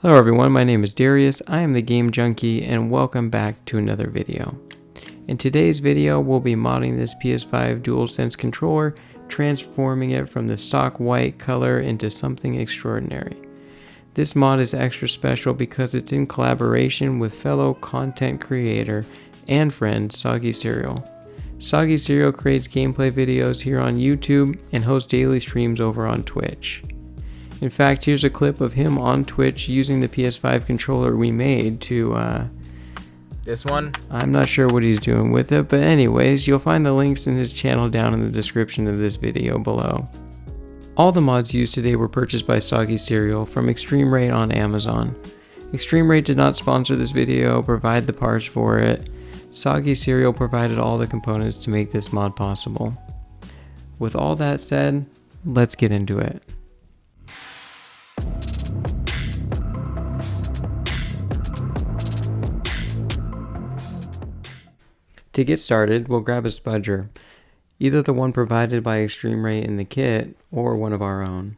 Hello everyone, my name is Darius, I am the Game Junkie, and welcome back to another video. In today's video, we'll be modding this PS5 DualSense controller, transforming it from the stock white color into something extraordinary. This mod is extra special because it's in collaboration with fellow content creator and friend SoggyCereal. SoggyCereal creates gameplay videos here on YouTube and hosts daily streams over on Twitch. In fact, here's a clip of him on Twitch using the PS5 controller we made to, This one? I'm not sure what he's doing with it, but anyways, you'll find the links in his channel down in the description of this video below. All the mods used today were purchased by SoggyCereal from ExtremeRate on Amazon. ExtremeRate did not sponsor this video or provide the parts for it. SoggyCereal provided all the components to make this mod possible. With all that said, let's get into it. To get started, we'll grab a spudger, either the one provided by ExtremeRate in the kit or one of our own.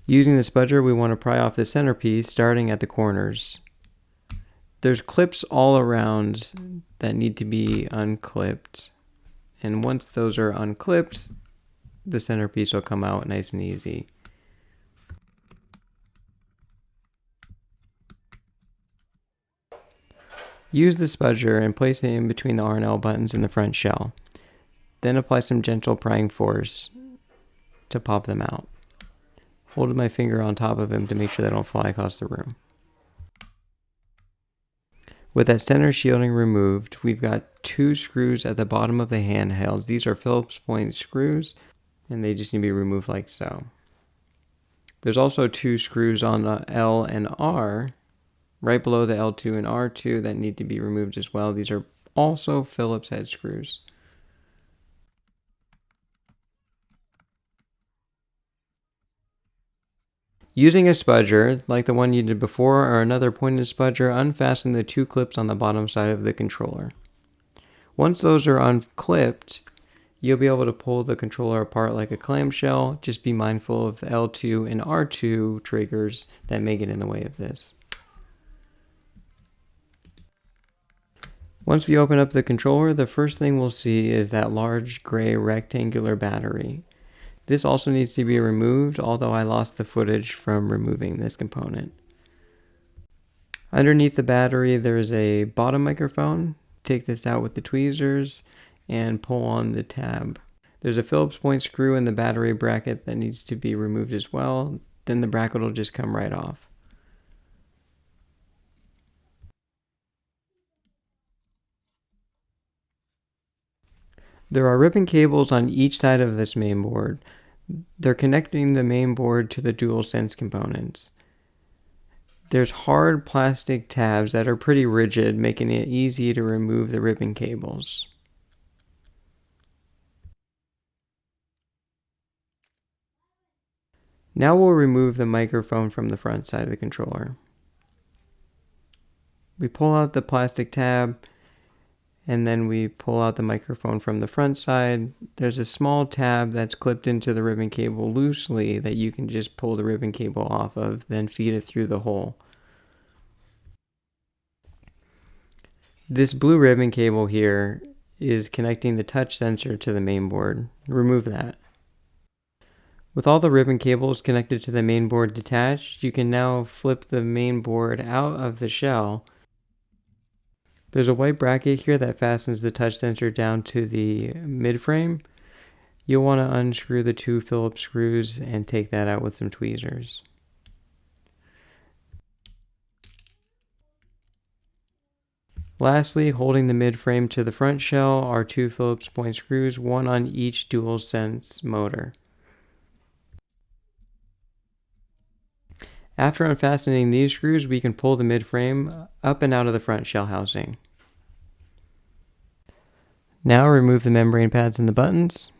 Using the spudger, we want to pry off the centerpiece starting at the corners. There's clips all around that need to be unclipped, and once those are unclipped, the centerpiece will come out nice and easy. Use the spudger and place it in between the R and L buttons in the front shell. Then apply some gentle prying force to pop them out. Hold my finger on top of them to make sure they don't fly across the room. With that center shielding removed, we've got two screws at the bottom of the handhelds. These are Phillips point screws, and they just need to be removed like so. There's also two screws on the L and R, right below the L2 and R2, that need to be removed as well. These are also Phillips head screws. Using a spudger, like the one you did before or another pointed spudger, unfasten the two clips on the bottom side of the controller. Once those are unclipped, you'll be able to pull the controller apart like a clamshell. Just be mindful of the L2 and R2 triggers that may get in the way of this. Once we open up the controller, the first thing we'll see is that large gray rectangular battery. This also needs to be removed, although I lost the footage from removing this component. Underneath the battery, there's a bottom microphone. Take this out with the tweezers and pull on the tab. There's a Phillips point screw in the battery bracket that needs to be removed as well. Then the bracket will just come right off. There are ribbon cables on each side of this main board. They're connecting the main board to the DualSense components. There's hard plastic tabs that are pretty rigid, making it easy to remove the ribbon cables. Now we'll remove the microphone from the front side of the controller. We pull out the plastic tab, and then we pull out the microphone from the front side. There's a small tab that's clipped into the ribbon cable loosely that you can just pull the ribbon cable off of, then feed it through the hole. This blue ribbon cable here is connecting the touch sensor to the main board. Remove that. With all the ribbon cables connected to the main board detached, you can now flip the main board out of the shell. There's a white bracket here that fastens the touch sensor down to the mid-frame. You'll want to unscrew the two Phillips screws and take that out with some tweezers. Lastly, holding the mid-frame to the front shell are two Phillips point screws, one on each DualSense motor. After unfastening these screws, we can pull the mid-frame up and out of the front shell housing. Now remove the membrane pads and the buttons.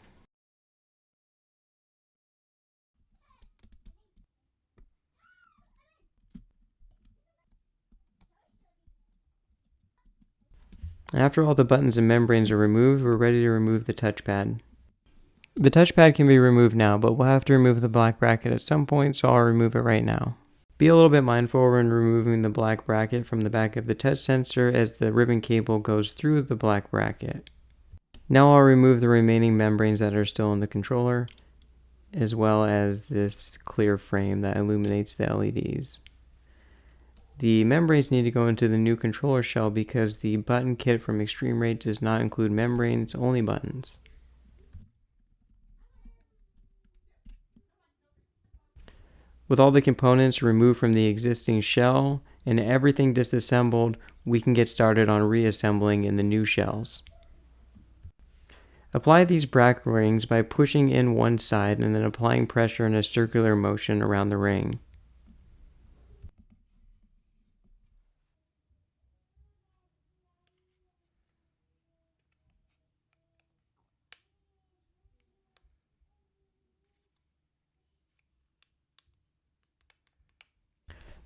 After all the buttons and membranes are removed, we're ready to remove the touchpad. The touchpad can be removed now, but we'll have to remove the black bracket at some point, so I'll remove it right now. Be a little bit mindful when removing the black bracket from the back of the touch sensor, as the ribbon cable goes through the black bracket. Now I'll remove the remaining membranes that are still in the controller, as well as this clear frame that illuminates the LEDs. The membranes need to go into the new controller shell because the button kit from ExtremeRate does not include membranes, only buttons. With all the components removed from the existing shell and everything disassembled, we can get started on reassembling in the new shells. Apply these bracket rings by pushing in one side and then applying pressure in a circular motion around the ring.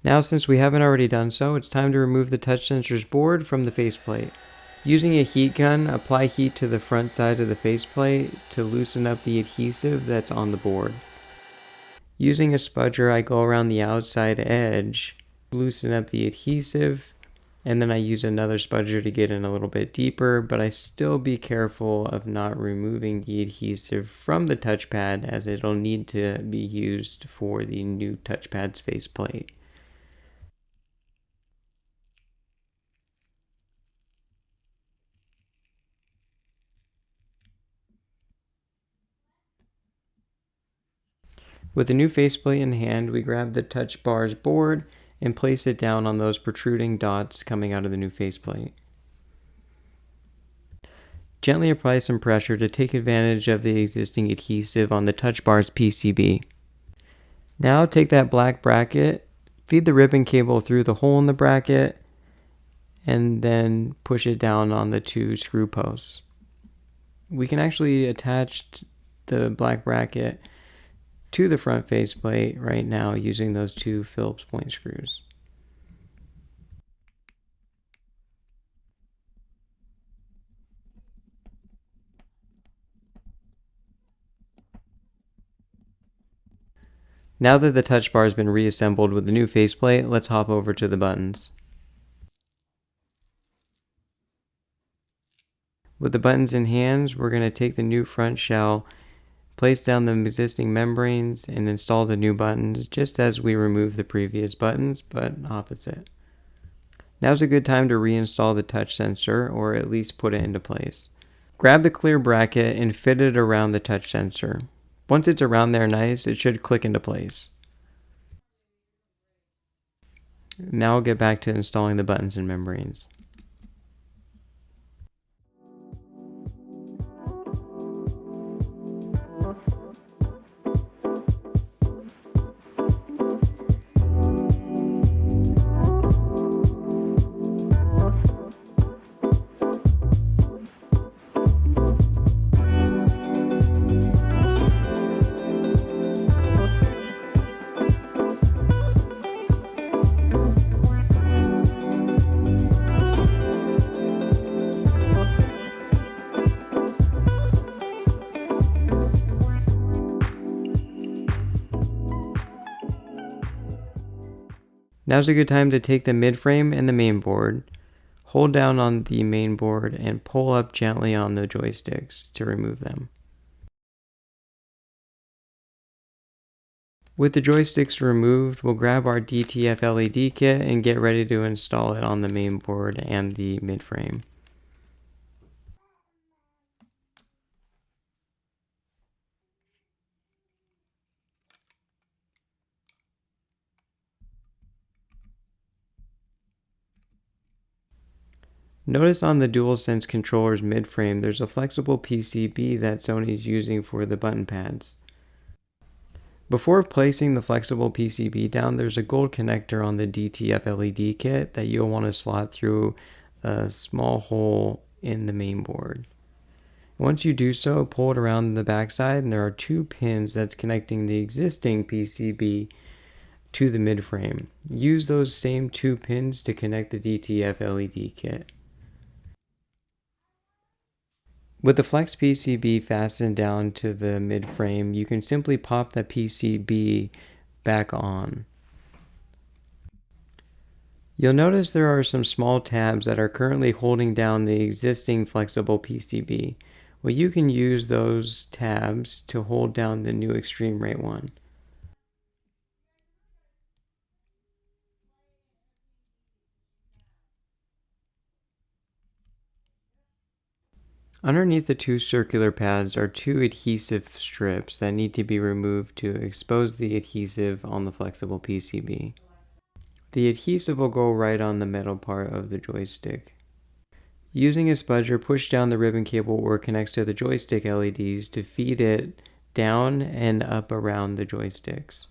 Now, since we haven't already done so, it's time to remove the touch sensor's board from the faceplate. Using a heat gun, apply heat to the front side of the faceplate to loosen up the adhesive that's on the board. Using a spudger, I go around the outside edge, loosen up the adhesive, and then I use another spudger to get in a little bit deeper, but I still be careful of not removing the adhesive from the touchpad, as it'll need to be used for the new touchpad's faceplate. With the new faceplate in hand, we grab the touch bar's board and place it down on those protruding dots coming out of the new faceplate. Gently apply some pressure to take advantage of the existing adhesive on the touch bar's PCB. Now take that black bracket, feed the ribbon cable through the hole in the bracket, and then push it down on the two screw posts. We can actually attach the black bracket to the front faceplate right now using those two Phillips point screws. Now that the touch bar has been reassembled with the new faceplate, let's hop over to the buttons. With the buttons in hand, we're going to take the new front shell, place down the existing membranes, and install the new buttons just as we remove the previous buttons, but opposite. Now's a good time to reinstall the touch sensor, or at least put it into place. Grab the clear bracket and fit it around the touch sensor. Once it's around there nice, it should click into place. Now I'll get back to installing the buttons and membranes. Now's a good time to take the mid-frame and the main board, hold down on the main board, and pull up gently on the joysticks to remove them. With the joysticks removed, we'll grab our DTF LED kit and get ready to install it on the main board and the mid-frame. Notice on the DualSense controller's mid-frame, there's a flexible PCB that Sony is using for the button pads. Before placing the flexible PCB down, there's a gold connector on the DTF LED kit that you'll want to slot through a small hole in the main board. Once you do so, pull it around the backside, and there are two pins that's connecting the existing PCB to the mid-frame. Use those same two pins to connect the DTF LED kit. With the flex PCB fastened down to the mid frame, you can simply pop the PCB back on. You'll notice there are some small tabs that are currently holding down the existing flexible PCB. Well, you can use those tabs to hold down the new ExtremeRate one. Underneath the two circular pads are two adhesive strips that need to be removed to expose the adhesive on the flexible PCB. The adhesive will go right on the metal part of the joystick. Using a spudger, push down the ribbon cable where it connects to the joystick LEDs to feed it down and up around the joysticks.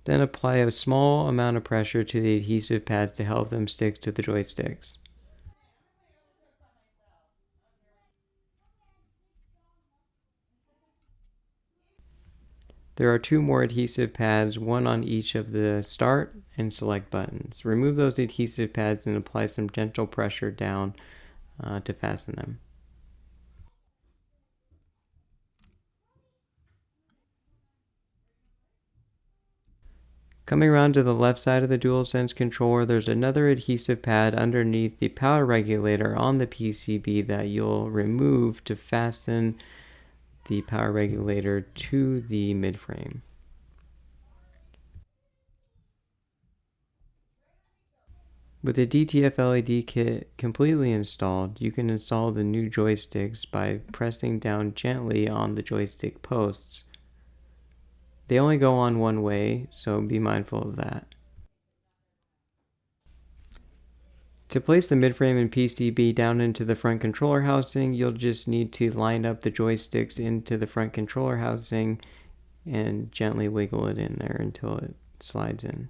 Then apply a small amount of pressure to the adhesive pads to help them stick to the joysticks. There are two more adhesive pads, one on each of the start and select buttons. Remove those adhesive pads and apply some gentle pressure down to fasten them. Coming around to the left side of the DualSense controller, there's another adhesive pad underneath the power regulator on the PCB that you'll remove to fasten the power regulator to the midframe. With the DTF LED kit completely installed, you can install the new joysticks by pressing down gently on the joystick posts. They only go on one way, so be mindful of that. To place the midframe and PCB down into the front controller housing, you'll just need to line up the joysticks into the front controller housing and gently wiggle it in there until it slides in.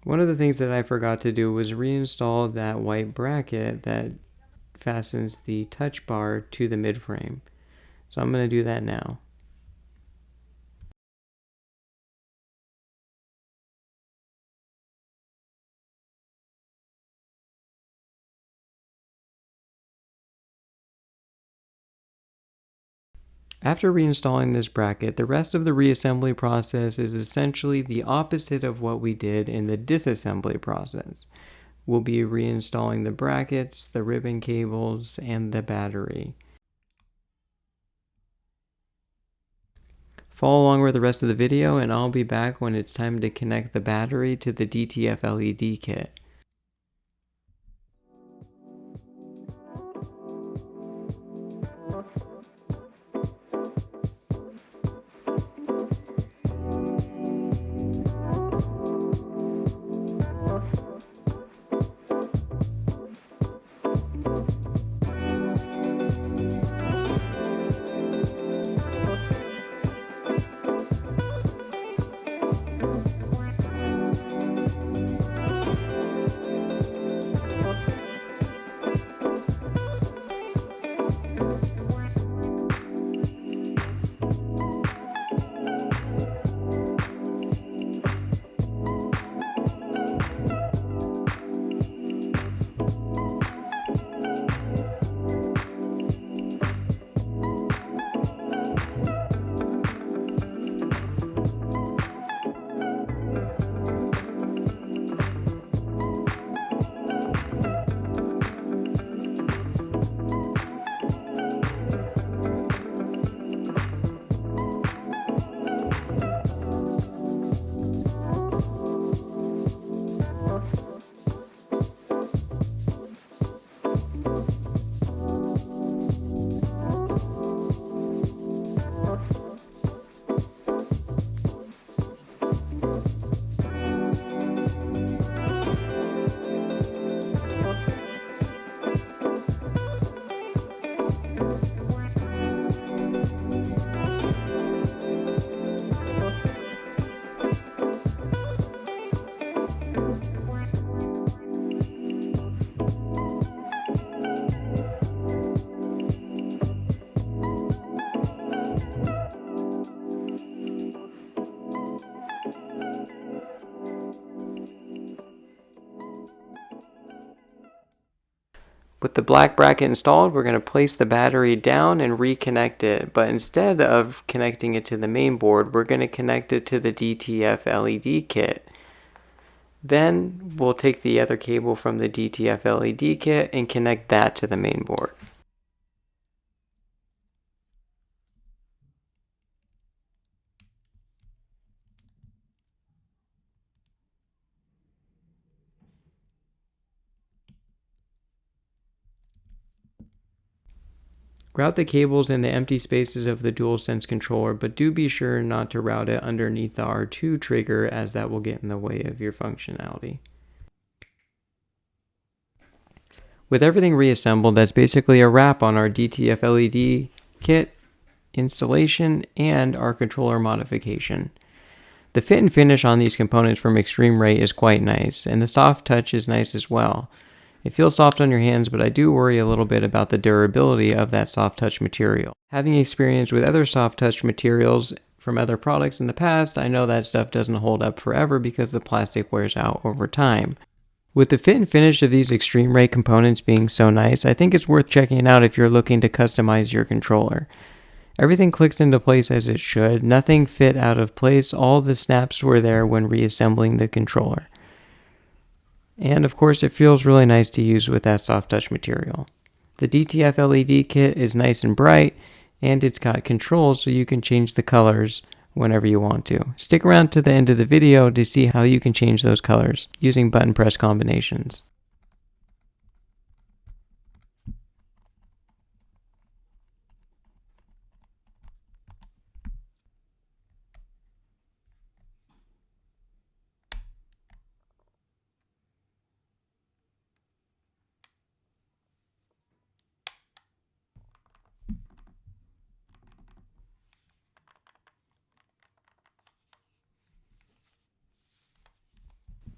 One of the things that I forgot to do was reinstall that white bracket that fastens the touch bar to the midframe. So I'm going to do that now. After reinstalling this bracket, the rest of the reassembly process is essentially the opposite of what we did in the disassembly process. We'll be reinstalling the brackets, the ribbon cables, and the battery. Follow along with the rest of the video and I'll be back when it's time to connect the battery to the DTF LED kit. With the black bracket installed, we're going to place the battery down and reconnect it, but instead of connecting it to the main board, we're going to connect it to the DTF LED kit. Then we'll take the other cable from the DTF LED kit and connect that to the main board. Route the cables in the empty spaces of the DualSense controller, but do be sure not to route it underneath the R2 trigger, as that will get in the way of your functionality. With everything reassembled, that's basically a wrap on our DTF LED kit installation and our controller modification. The fit and finish on these components from ExtremeRate is quite nice, and the soft touch is nice as well. It feels soft on your hands, but I do worry a little bit about the durability of that soft touch material. Having experience with other soft touch materials from other products in the past, I know that stuff doesn't hold up forever because the plastic wears out over time. With the fit and finish of these ExtremeRate components being so nice, I think it's worth checking it out if you're looking to customize your controller. Everything clicks into place as it should, nothing fit out of place, all the snaps were there when reassembling the controller. And of course, it feels really nice to use with that soft touch material. The DTF LED kit is nice and bright, and it's got controls so you can change the colors whenever you want to. Stick around to the end of the video to see how you can change those colors using button press combinations.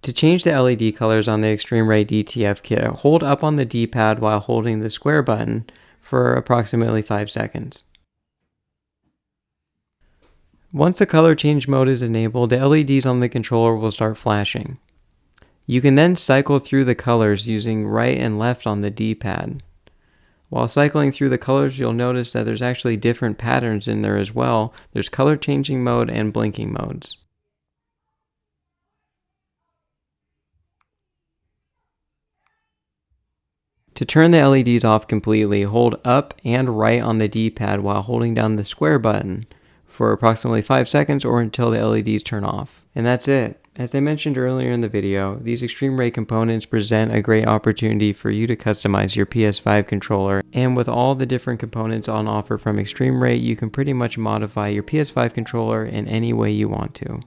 To change the LED colors on the ExtremeRate DTF kit, hold up on the D-pad while holding the square button for approximately 5 seconds. Once the color change mode is enabled, the LEDs on the controller will start flashing. You can then cycle through the colors using right and left on the D-pad. While cycling through the colors, you'll notice that there's actually different patterns in there as well. There's color changing mode and blinking modes. To turn the LEDs off completely, hold up and right on the D-pad while holding down the square button for approximately 5 seconds or until the LEDs turn off. And that's it. As I mentioned earlier in the video, these ExtremeRate components present a great opportunity for you to customize your PS5 controller, and with all the different components on offer from ExtremeRate, you can pretty much modify your PS5 controller in any way you want to.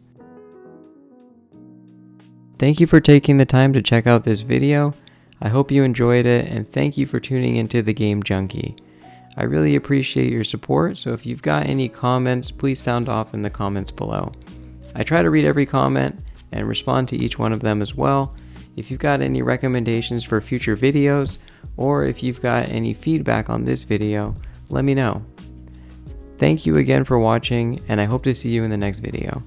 Thank you for taking the time to check out this video. I hope you enjoyed it, and thank you for tuning into the Game Junkie. I really appreciate your support, so if you've got any comments, please sound off in the comments below. I try to read every comment and respond to each one of them as well. If you've got any recommendations for future videos, or if you've got any feedback on this video, let me know. Thank you again for watching, and I hope to see you in the next video.